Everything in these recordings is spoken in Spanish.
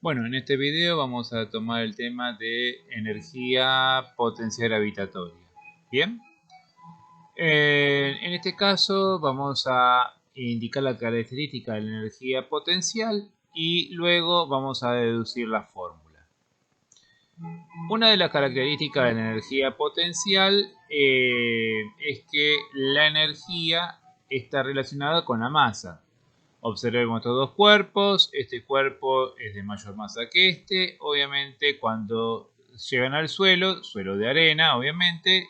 Bueno, en este video vamos a tomar el tema de energía potencial gravitatoria. Bien, en este caso vamos a indicar la característica de la energía potencial y luego vamos a deducir la fórmula. Una de las características de la energía potencial es que la energía está relacionada con la masa. Observemos estos dos cuerpos, este cuerpo es de mayor masa que este, obviamente cuando llegan al suelo de arena, obviamente,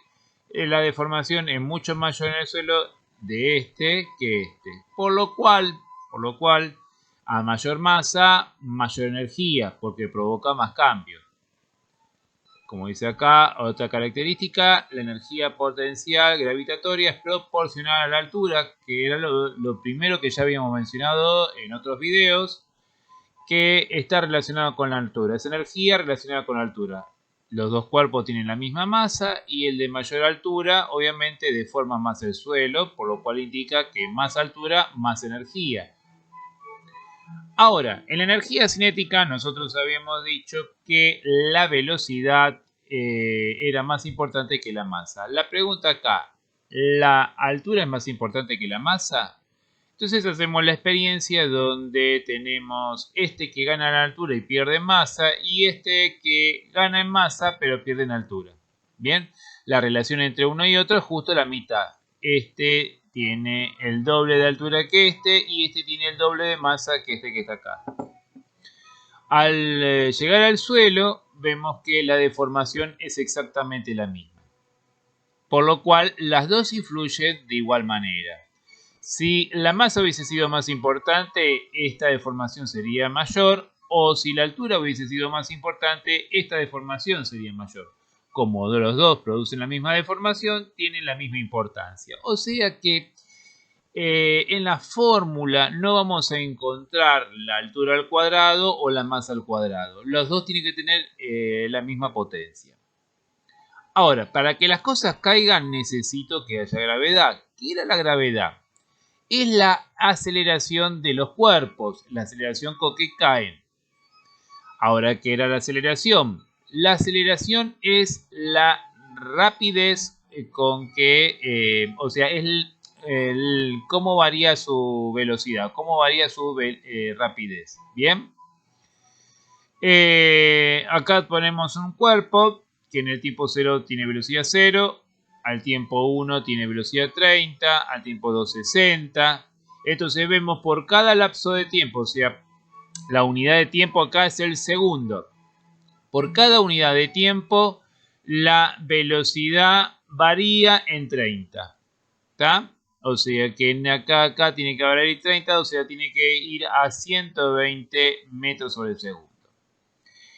la deformación es mucho mayor en el suelo de este que este, por lo cual, a mayor masa, mayor energía, porque provoca más cambios. Como dice acá, otra característica, la energía potencial gravitatoria es proporcional a la altura, que era lo primero que ya habíamos mencionado en otros videos, que está relacionado con la altura. Es energía relacionada con la altura. Los dos cuerpos tienen la misma masa y el de mayor altura obviamente deforma más el suelo, por lo cual indica que más altura, más energía. Ahora, en la energía cinética nosotros habíamos dicho que la velocidad era más importante que la masa. La pregunta acá, ¿la altura es más importante que la masa? Entonces hacemos la experiencia donde tenemos este que gana en altura y pierde en masa y este que gana en masa pero pierde en altura. Bien, la relación entre uno y otro es justo la mitad. Este tiene el doble de altura que este y este tiene el doble de masa que este que está acá. Al llegar al suelo vemos que la deformación es exactamente la misma. Por lo cual las dos influyen de igual manera. Si la masa hubiese sido más importante, esta deformación sería mayor, o si la altura hubiese sido más importante, esta deformación sería mayor. Como los dos producen la misma deformación, tienen la misma importancia. O sea que en la fórmula no vamos a encontrar la altura al cuadrado o la masa al cuadrado. Los dos tienen que tener la misma potencia. Ahora, para que las cosas caigan necesito que haya gravedad. ¿Qué era la gravedad? Es la aceleración de los cuerpos, la aceleración con que caen. Ahora, ¿qué era la aceleración? La aceleración es la rapidez con que, o sea, es cómo varía su velocidad, cómo varía su rapidez. Bien. Acá ponemos un cuerpo que en el tiempo 0 tiene velocidad 0, al tiempo 1 tiene velocidad 30, al tiempo 2 60. Entonces vemos por cada lapso de tiempo, o sea, la unidad de tiempo acá es el segundo. Por cada unidad de tiempo la velocidad varía en 30. ¿Está? O sea que acá tiene que variar 30, o sea, tiene que ir a 120 metros sobre el segundo.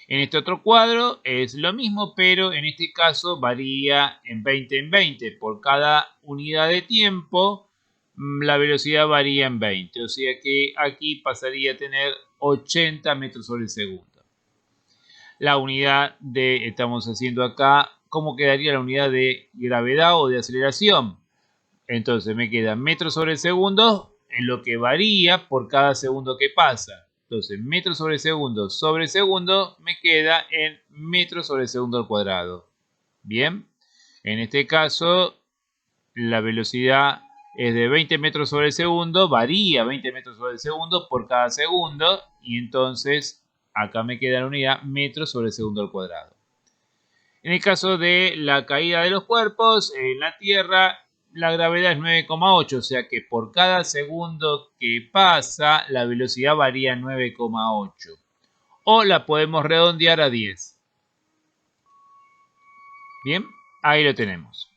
En este otro cuadro es lo mismo, pero en este caso varía en 20 en 20. Por cada unidad de tiempo, la velocidad varía en 20. O sea que aquí pasaría a tener 80 metros sobre el segundo. La unidad estamos haciendo acá, ¿cómo quedaría la unidad de gravedad o de aceleración? Entonces me queda metros sobre el segundo en lo que varía por cada segundo que pasa. Entonces, metros sobre segundo me queda en metros sobre segundo al cuadrado. Bien, en este caso, la velocidad es de 20 metros sobre el segundo, varía 20 metros sobre el segundo por cada segundo, y entonces acá me queda la unidad metros sobre segundo al cuadrado. En el caso de la caída de los cuerpos en la Tierra, la gravedad es 9,8, o sea que por cada segundo que pasa, la velocidad varía 9,8. O la podemos redondear a 10. Bien, ahí lo tenemos.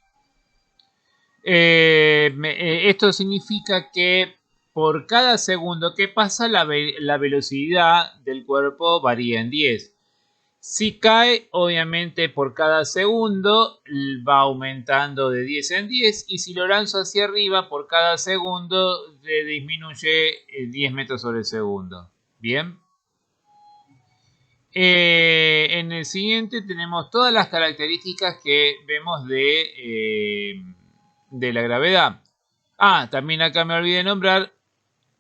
Esto significa que por cada segundo que pasa, la velocidad del cuerpo varía en 10. Si cae, obviamente por cada segundo va aumentando de 10 en 10 y si lo lanzo hacia arriba, por cada segundo disminuye 10 metros sobre el segundo. Bien. En el siguiente tenemos todas las características que vemos de la gravedad. También acá me olvidé de nombrar,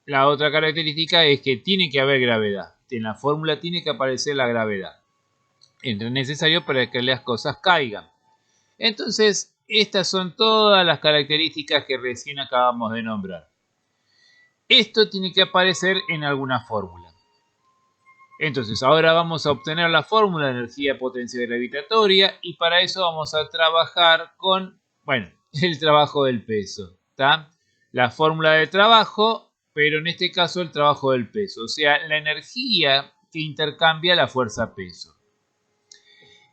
la otra característica es que tiene que haber gravedad. en la fórmula tiene que aparecer la gravedad. Es necesario para que las cosas caigan. Entonces, estas son todas las características que recién acabamos de nombrar. Esto tiene que aparecer en alguna fórmula. Entonces, ahora vamos a obtener la fórmula de energía potencial gravitatoria y para eso vamos a trabajar con, bueno, el trabajo del peso, ¿está? La fórmula de trabajo, pero en este caso el trabajo del peso, o sea, la energía que intercambia la fuerza peso.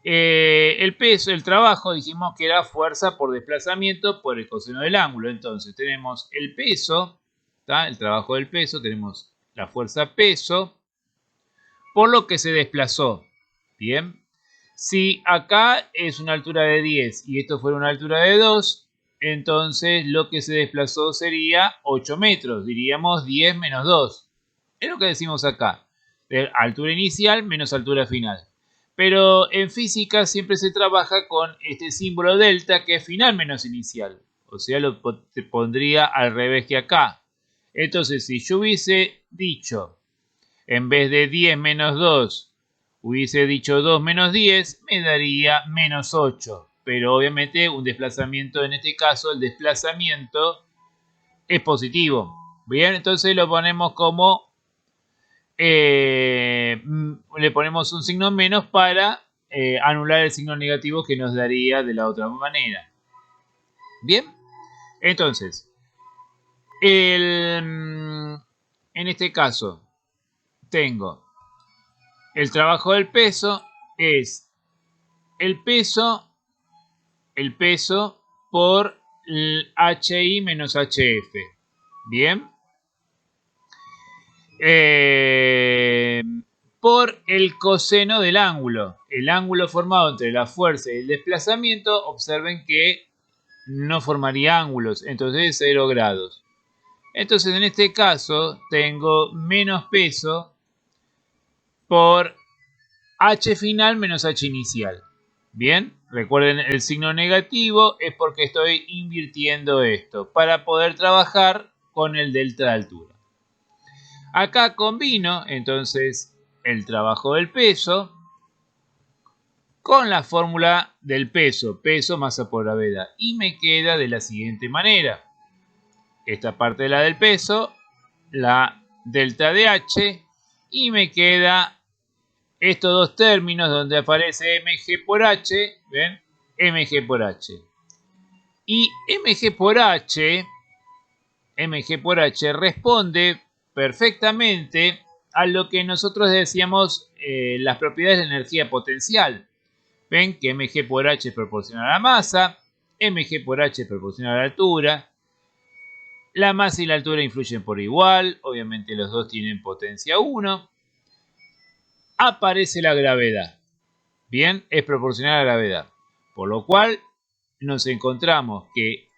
El peso, el trabajo, dijimos que era fuerza por desplazamiento por el coseno del ángulo. Entonces tenemos el peso, ¿tá? El trabajo del peso, tenemos la fuerza peso por lo que se desplazó. Bien. Si acá es una altura de 10 y esto fuera una altura de 2, entonces lo que se desplazó sería 8 metros. Diríamos 10 menos 2. Es lo que decimos acá. Altura inicial menos altura final. Pero en física siempre se trabaja con este símbolo delta que es final menos inicial. O sea, lo pondría al revés que acá. Entonces, si yo hubiese dicho, en vez de 10 menos 2, hubiese dicho 2 menos 10, me daría menos 8. Pero obviamente un desplazamiento, en este caso, el desplazamiento es positivo. Bien, entonces lo ponemos como... le ponemos un signo menos para anular el signo negativo que nos daría de la otra manera. Bien, entonces, en este caso, tengo el trabajo del peso, es el peso por HI menos HF. Bien. Por el coseno del ángulo. El ángulo formado entre la fuerza y el desplazamiento, observen que no formaría ángulos, entonces es 0 grados. Entonces en este caso tengo menos peso por H final menos H inicial. Bien, recuerden el signo negativo es porque estoy invirtiendo esto para poder trabajar con el delta de altura. Acá combino entonces el trabajo del peso con la fórmula del peso, peso masa por gravedad, y me queda de la siguiente manera. Esta parte de la del peso, la delta de H, y me queda estos dos términos donde aparece mg por h, ¿ven? Mg por h. Y mg por h responde perfectamente a lo que nosotros decíamos las propiedades de la energía potencial. Ven que mg por h es proporcional a la masa, mg por h es proporcional a la altura, la masa y la altura influyen por igual, obviamente los dos tienen potencia 1. Aparece la gravedad, bien, es proporcional a la gravedad, por lo cual nos encontramos que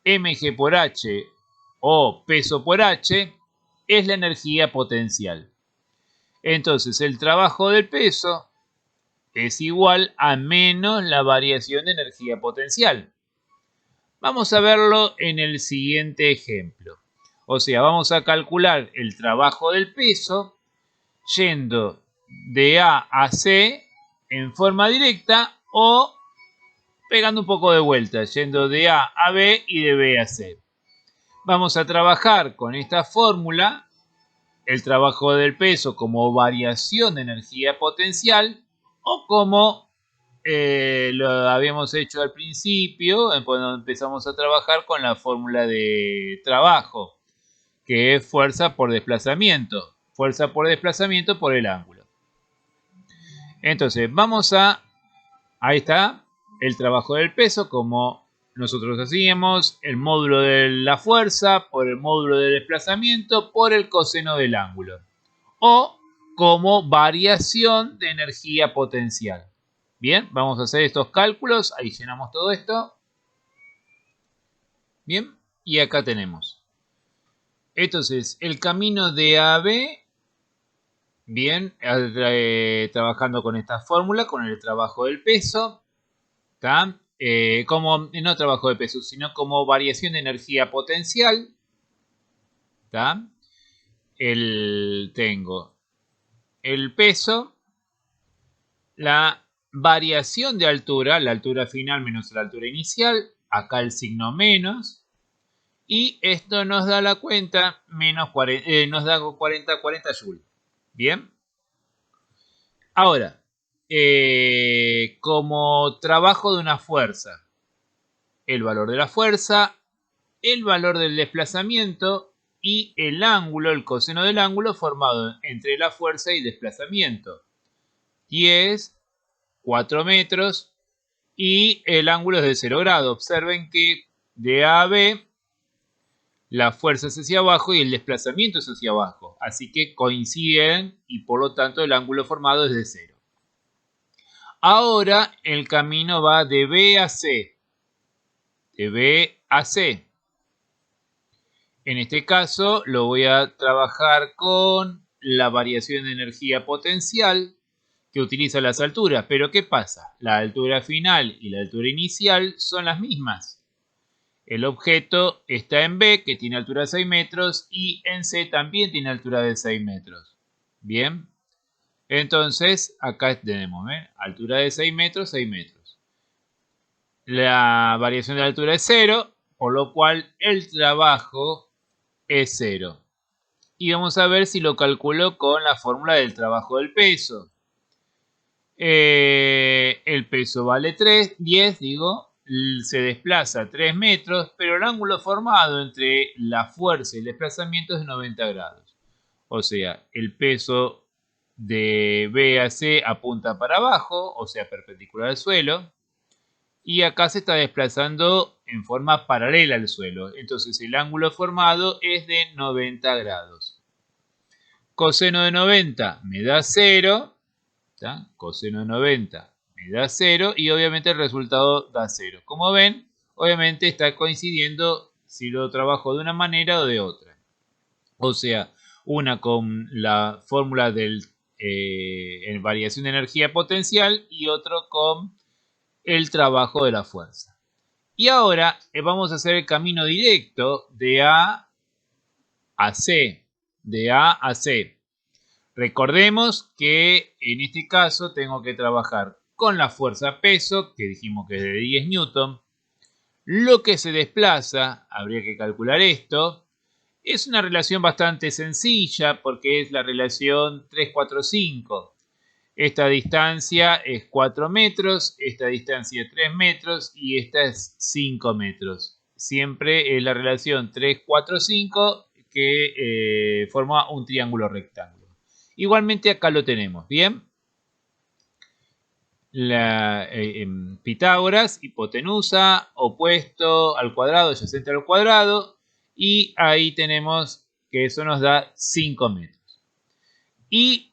mg por h o peso por h es la energía potencial. Entonces el trabajo del peso es igual a menos la variación de energía potencial. Vamos a verlo en el siguiente ejemplo. O sea, vamos a calcular el trabajo del peso yendo de A a C en forma directa o pegando un poco de vuelta, yendo de A a B y de B a C. Vamos a trabajar con esta fórmula, el trabajo del peso como variación de energía potencial o como lo habíamos hecho al principio, cuando empezamos a trabajar con la fórmula de trabajo, que es fuerza por desplazamiento por el ángulo. Entonces vamos ahí está el trabajo del peso como nosotros hacíamos, el módulo de la fuerza por el módulo de desplazamiento por el coseno del ángulo, o como variación de energía potencial. Bien, vamos a hacer estos cálculos, ahí llenamos todo esto. Bien, y acá tenemos. Entonces, el camino de A a B, bien, trabajando con esta fórmula, con el trabajo del peso, ¿tá? Como, no trabajo de peso, sino como variación de energía potencial, ¿tá? Tengo el peso, la variación de altura, la altura final menos la altura inicial, acá el signo menos, y esto nos da la cuenta, nos da 40 joules. Bien. Ahora, como trabajo de una fuerza, el valor de la fuerza, el valor del desplazamiento y el ángulo, el coseno del ángulo formado entre la fuerza y desplazamiento. 10, 4 metros y el ángulo es de 0 grados. Observen que de A a B la fuerza es hacia abajo y el desplazamiento es hacia abajo. Así que coinciden y por lo tanto el ángulo formado es de 0. Ahora el camino va de B a C. De B a C. En este caso lo voy a trabajar con la variación de energía potencial que utiliza las alturas. Pero ¿qué pasa? La altura final y la altura inicial son las mismas. El objeto está en B, que tiene altura de 6 metros, y en C también tiene altura de 6 metros. Bien. Entonces, acá tenemos, altura de 6 metros, 6 metros. La variación de altura es 0, por lo cual el trabajo es 0. Y vamos a ver si lo calculo con la fórmula del trabajo del peso. El peso vale 10, se desplaza 3 metros, pero el ángulo formado entre la fuerza y el desplazamiento es de 90 grados. O sea, el peso de B a C apunta para abajo, o sea, perpendicular al suelo. Y acá se está desplazando en forma paralela al suelo. Entonces el ángulo formado es de 90 grados. Coseno de 90 me da 0. ¿Tá? Coseno de 90 me da 0 y obviamente el resultado da 0. Como ven, obviamente está coincidiendo si lo trabajo de una manera o de otra. O sea, una con la fórmula del en variación de energía potencial y otro con el trabajo de la fuerza. Y ahora vamos a hacer el camino directo de A a C. De A a C. Recordemos que en este caso tengo que trabajar con la fuerza peso, que dijimos que es de 10 newton. Lo que se desplaza, habría que calcular esto. Es una relación bastante sencilla porque es la relación 3, 4, 5. Esta distancia es 4 metros, esta distancia es 3 metros y esta es 5 metros. Siempre es la relación 3, 4, 5 que forma un triángulo rectángulo. Igualmente acá lo tenemos, ¿bien? Pitágoras, hipotenusa, opuesto al cuadrado, adyacente al cuadrado. Y ahí tenemos que eso nos da 5 metros. Y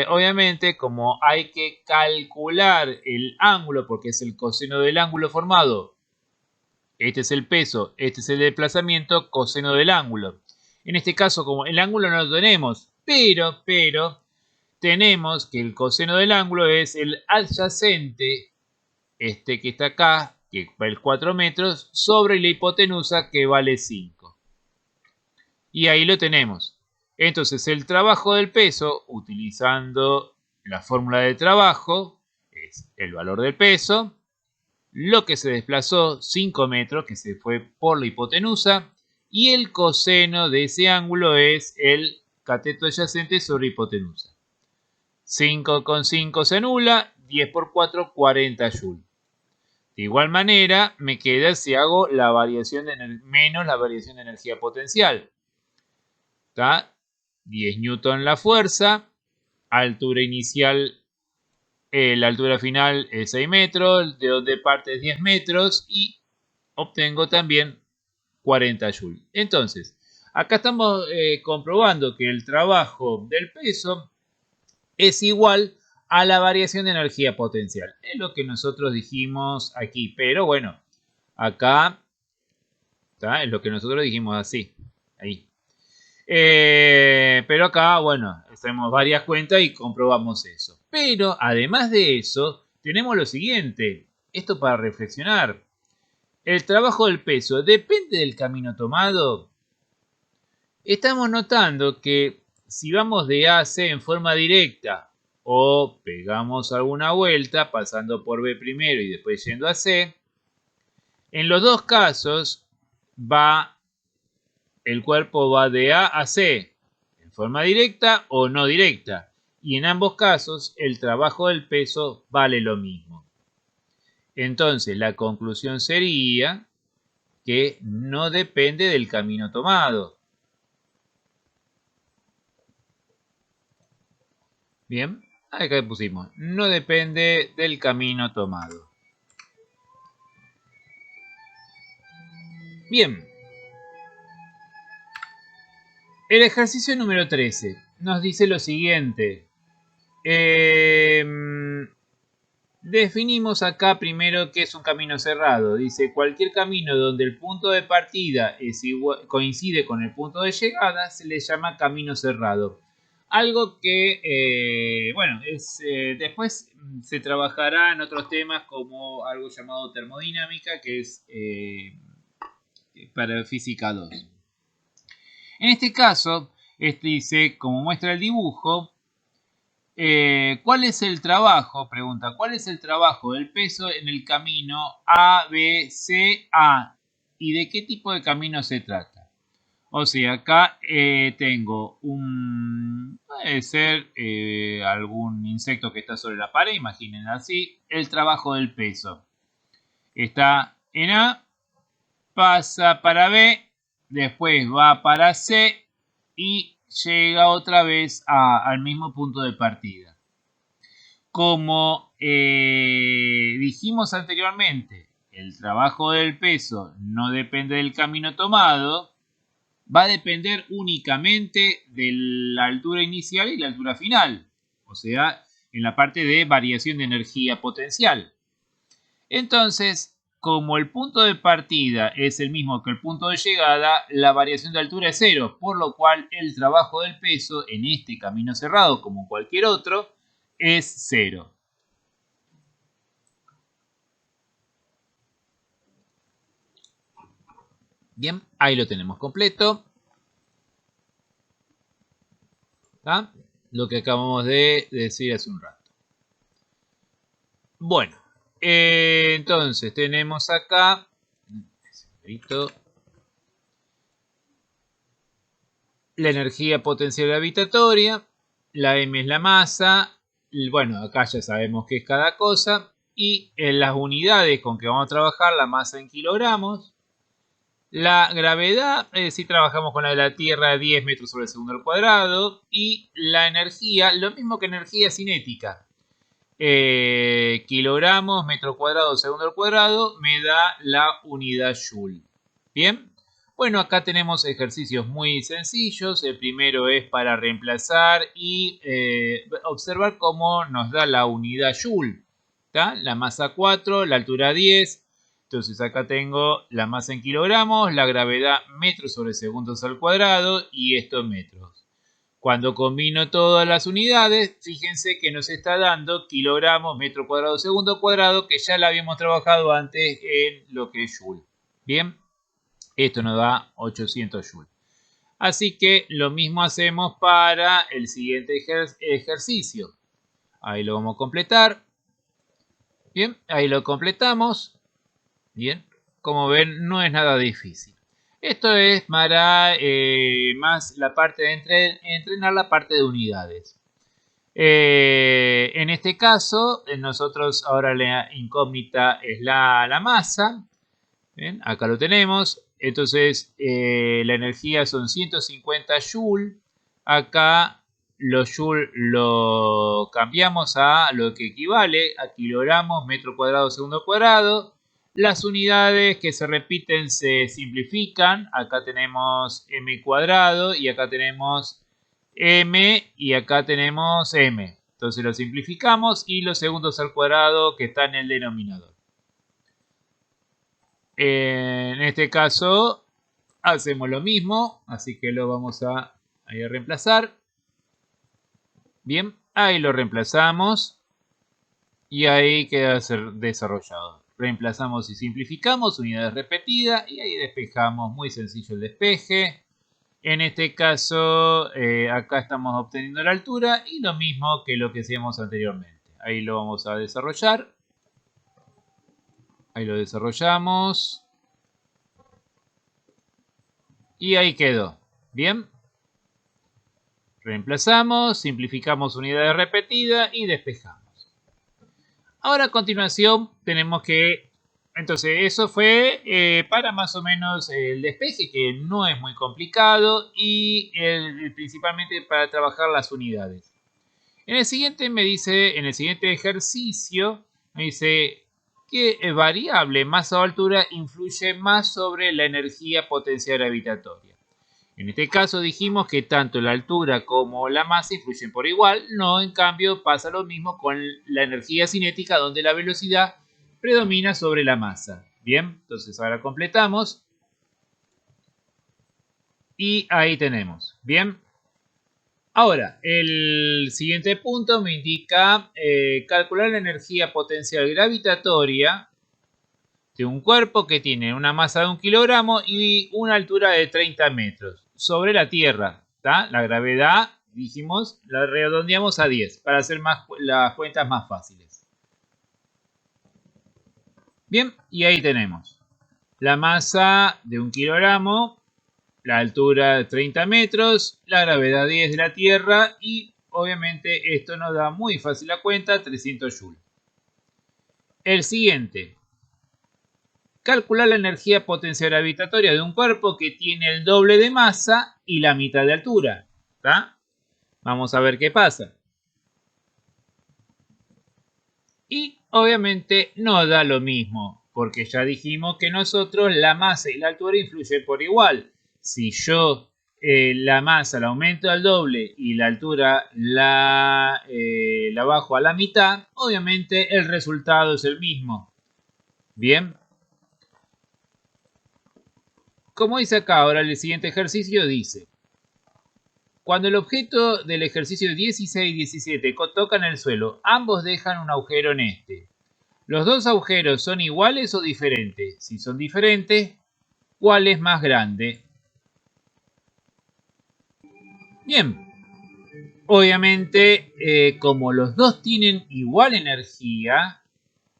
obviamente como hay que calcular el ángulo, porque es el coseno del ángulo formado, este es el peso, este es el desplazamiento, coseno del ángulo. En este caso, como el ángulo no lo tenemos, pero tenemos que el coseno del ángulo es el adyacente, este que está acá, que vale 4 metros, sobre la hipotenusa que vale 5. Y ahí lo tenemos. Entonces el trabajo del peso, utilizando la fórmula de trabajo, es el valor del peso, lo que se desplazó 5 metros, que se fue por la hipotenusa, y el coseno de ese ángulo es el cateto adyacente sobre hipotenusa. 5 con 5 se anula, 10 por 4, 40 joules. De igual manera, me queda si hago la variación menos la variación de energía potencial. ¿Está? 10 newton la fuerza, altura inicial, la altura final es 6 metros, de donde parte es 10 metros y obtengo también 40 joules. Entonces, acá estamos comprobando que el trabajo del peso es igual a la variación de energía potencial. Es lo que nosotros dijimos aquí, pero bueno, acá ¿está? Es lo que nosotros dijimos así, ahí. Pero acá, bueno, hacemos varias cuentas y comprobamos eso. Pero además de eso, tenemos lo siguiente, esto para reflexionar. El trabajo del peso depende del camino tomado. Estamos notando que si vamos de A a C en forma directa o pegamos alguna vuelta pasando por B primero y después yendo a C, en los dos casos el cuerpo va de A a C en forma directa o no directa. Y en ambos casos el trabajo del peso vale lo mismo. Entonces la conclusión sería que no depende del camino tomado. Bien, acá pusimos, no depende del camino tomado. Bien. El ejercicio número 13 nos dice lo siguiente. Definimos acá primero qué es un camino cerrado. Dice, cualquier camino donde el punto de partida coincide con el punto de llegada se le llama camino cerrado. Algo que, después se trabajará en otros temas como algo llamado termodinámica, que es para física 2. En este caso, dice, como muestra el dibujo, ¿cuál es el trabajo? Pregunta, ¿cuál es el trabajo del peso en el camino A, B, C, A? ¿Y de qué tipo de camino se trata? O sea, acá tengo puede ser algún insecto que está sobre la pared, imaginen así, el trabajo del peso. Está en A, pasa para B, después va para C y llega otra vez al mismo punto de partida. Como dijimos anteriormente, el trabajo del peso no depende del camino tomado, va a depender únicamente de la altura inicial y la altura final, o sea, en la parte de variación de energía potencial. Entonces, como el punto de partida es el mismo que el punto de llegada, la variación de altura es cero, por lo cual el trabajo del peso en este camino cerrado, como en cualquier otro, es cero. Bien, ahí lo tenemos completo. ¿Está? Lo que acabamos de decir hace un rato. Bueno, entonces tenemos acá la energía potencial gravitatoria, la M es la masa, bueno, acá ya sabemos qué es cada cosa, y en las unidades con que vamos a trabajar, la masa en kilogramos, la gravedad, si trabajamos con la de la Tierra, 10 metros sobre el segundo al cuadrado, y la energía, lo mismo que energía cinética, kilogramos, metro cuadrado, segundo al cuadrado, me da la unidad Joule. Bien, bueno, acá tenemos ejercicios muy sencillos. El primero es para reemplazar y observar cómo nos da la unidad Joule. ¿Tá? La masa 4, la altura 10. Entonces acá tengo la masa en kilogramos, la gravedad metros sobre segundos al cuadrado y esto en metros. Cuando combino todas las unidades, fíjense que nos está dando kilogramos, metro cuadrado, segundo cuadrado, que ya la habíamos trabajado antes en lo que es Joule. Bien, esto nos da 800 Joule. Así que lo mismo hacemos para el siguiente ejercicio. Ahí lo vamos a completar. Bien, ahí lo completamos. Bien, como ven, no es nada difícil. Esto es para más la parte de entrenar la parte de unidades. En este caso, nosotros ahora la incógnita es la masa. ¿Ven? Acá lo tenemos. Entonces, la energía son 150 Joule. Acá los Joule lo cambiamos a lo que equivale a kilogramos, metro cuadrado, segundo cuadrado. Las unidades que se repiten se simplifican. Acá tenemos m cuadrado y acá tenemos m y acá tenemos m. Entonces lo simplificamos y los segundos al cuadrado que está en el denominador. En este caso hacemos lo mismo, así que lo vamos a reemplazar. Bien, ahí lo reemplazamos y ahí queda desarrollado. Reemplazamos y simplificamos, unidades repetidas y ahí despejamos, muy sencillo el despeje. En este caso, acá estamos obteniendo la altura y lo mismo que lo que hacíamos anteriormente. Ahí lo vamos a desarrollar. Ahí lo desarrollamos. Y ahí quedó. Bien. Reemplazamos, simplificamos unidades repetidas y despejamos. Ahora a continuación tenemos que... Entonces eso fue para más o menos el despeje, que no es muy complicado, y principalmente para trabajar las unidades. En el siguiente en el siguiente ejercicio me dice qué variable, masa o altura, influye más sobre la energía potencial gravitatoria. En este caso dijimos que tanto la altura como la masa influyen por igual, no, en cambio pasa lo mismo con la energía cinética, donde la velocidad predomina sobre la masa. Bien, entonces ahora completamos. Y ahí tenemos. Bien. Ahora, el siguiente punto me indica calcular la energía potencial gravitatoria de un cuerpo que tiene una masa de 1 kilogramo y una altura de 30 metros sobre la Tierra. ¿Tá? La gravedad, dijimos, la redondeamos a 10 para hacer las cuentas más fáciles. Bien, y ahí tenemos la masa de 1 kilogramo, la altura de 30 metros, la gravedad 10 de la Tierra y obviamente esto nos da muy fácil la cuenta, 300 joules. El siguiente. Calcular la energía potencial gravitatoria de un cuerpo que tiene el doble de masa y la mitad de altura. ¿Tá? Vamos a ver qué pasa. Y obviamente no da lo mismo, porque ya dijimos que nosotros la masa y la altura influyen por igual. Si yo la masa la aumento al doble y la altura la bajo a la mitad, obviamente el resultado es el mismo. Bien. Como dice acá, ahora el siguiente ejercicio dice: cuando el objeto del ejercicio 16 y 17 tocan el suelo, ambos dejan un agujero en este. ¿Los dos agujeros son iguales o diferentes? Si son diferentes, ¿cuál es más grande? Bien, obviamente como los dos tienen igual energía,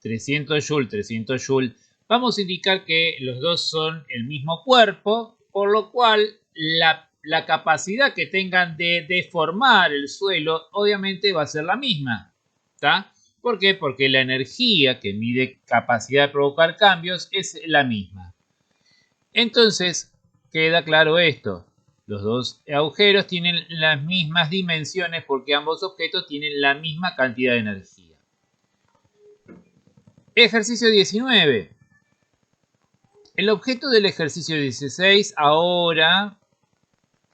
300 joules, 300 joules, vamos a indicar que los dos son el mismo cuerpo, por lo cual la capacidad que tengan de deformar el suelo obviamente va a ser la misma. ¿Tá? ¿Por qué? Porque la energía que mide capacidad de provocar cambios es la misma. Entonces, queda claro esto. Los dos agujeros tienen las mismas dimensiones porque ambos objetos tienen la misma cantidad de energía. Ejercicio 19. El objeto del ejercicio 16 ahora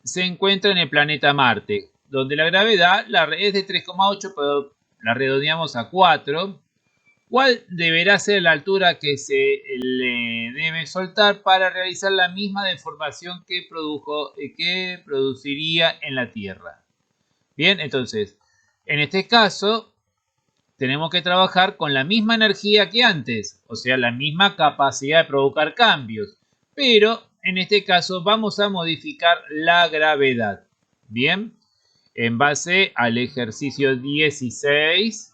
se encuentra en el planeta Marte, donde la gravedad es de 3,8, pero la redondeamos a 4. ¿Cuál deberá ser la altura que se le debe soltar para realizar la misma deformación que produciría en la Tierra? Bien, entonces, en este caso, tenemos que trabajar con la misma energía que antes, o sea, la misma capacidad de provocar cambios, pero en este caso vamos a modificar la gravedad. Bien, en base al ejercicio 16,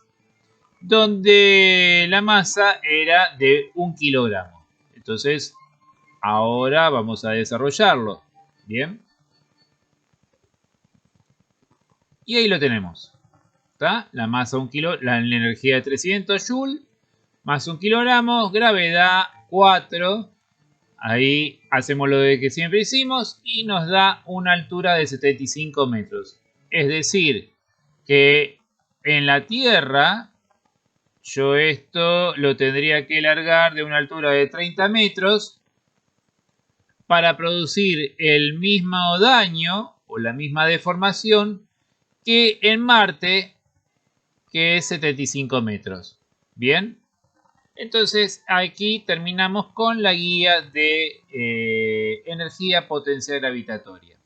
donde la masa era de 1 kilogramo. Entonces, ahora vamos a desarrollarlo. Bien. Y ahí lo tenemos. ¿Tá? La masa 1 kilo, la energía de 300 joules, más 1 kilogramo, gravedad 4. Ahí hacemos lo de que siempre hicimos y nos da una altura de 75 metros. Es decir, que en la Tierra yo esto lo tendría que largar de una altura de 30 metros para producir el mismo daño o la misma deformación que en Marte, que es 75 metros. Bien, entonces aquí terminamos con la guía de energía potencial gravitatoria.